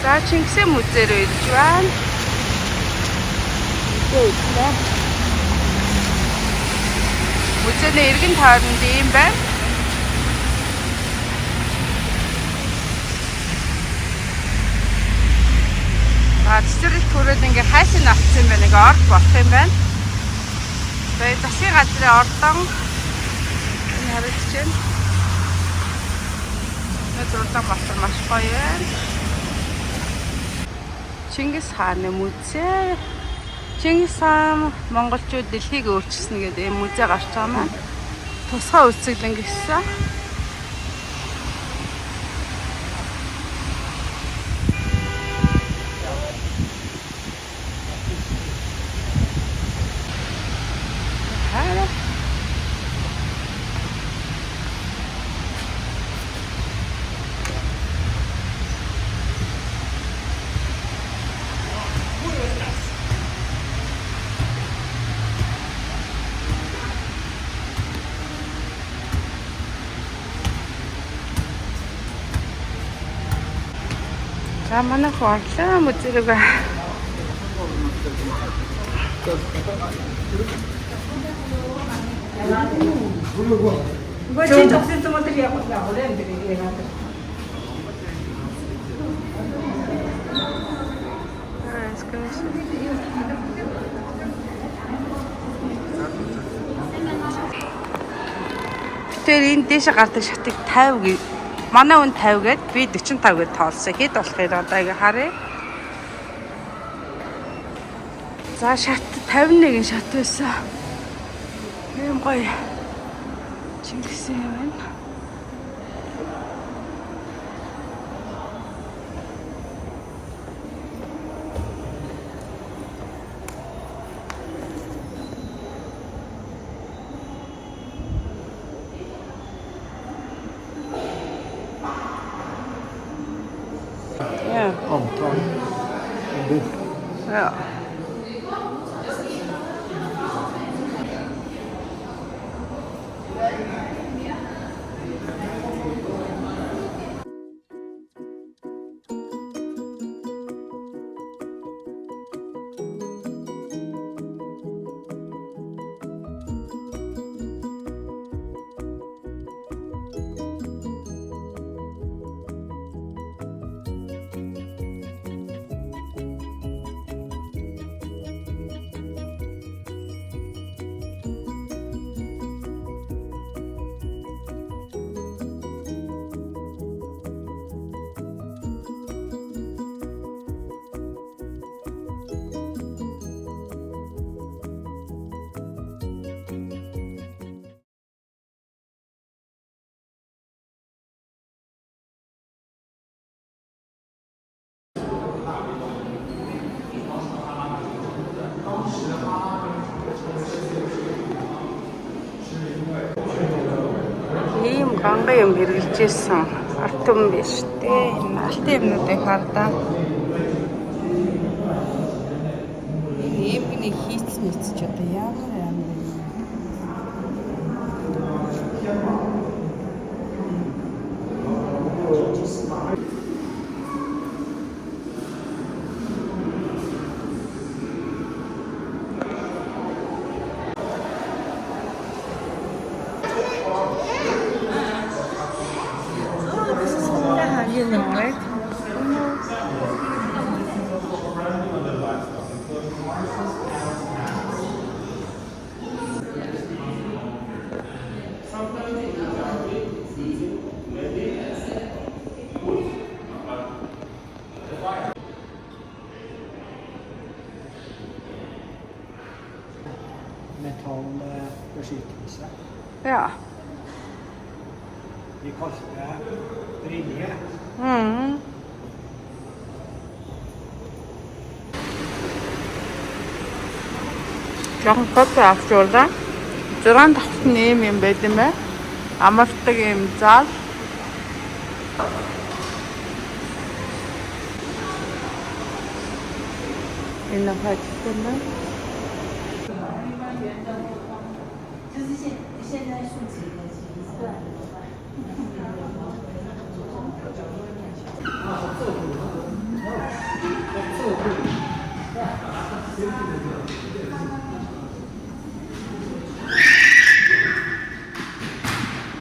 За Чингисийн музей рүү ирж байна. Музейний эргэн тойронд юм байна. Цэцэрлэг түрээд ингээ хайшин авсан юм байна. Ингээ орд болох юм байна. Тэгээ засгийн газрын ордон энэ харагдаж байна. Зурдаг болсон маш гоё байна. Чингис хааны музей. Чингис хаан монголчууд дэлхийг өөрчилсөн гэдэг энэ музей гарч байгаа маань тусгай үйлчилэн гэсэн. За манай хорлоо музей рүү. Тэр энэ дэше гардаг шатыг 50 гэ. Манай хүн 50 гээд би 45 гээд тоолсон. Хэд болох юм одоо ингээ харъя. За шат 51 шат байсан. Ийм гоё. Чингисийн юм байна. Ja. Ийм ганган юм хэрэгжилжсэн арт түмэн биш үү? Энэ алтын юмнуудыг хардаа. Ийм нэг хийцэн ийцч одоо ямар юм. Metallbeskyttelse. Ja. De kalte det brille. Жохон фото авчуулаа. 6 давхрын юм байд юм байна. Амардаг юм зал. Энэ хатсан байна.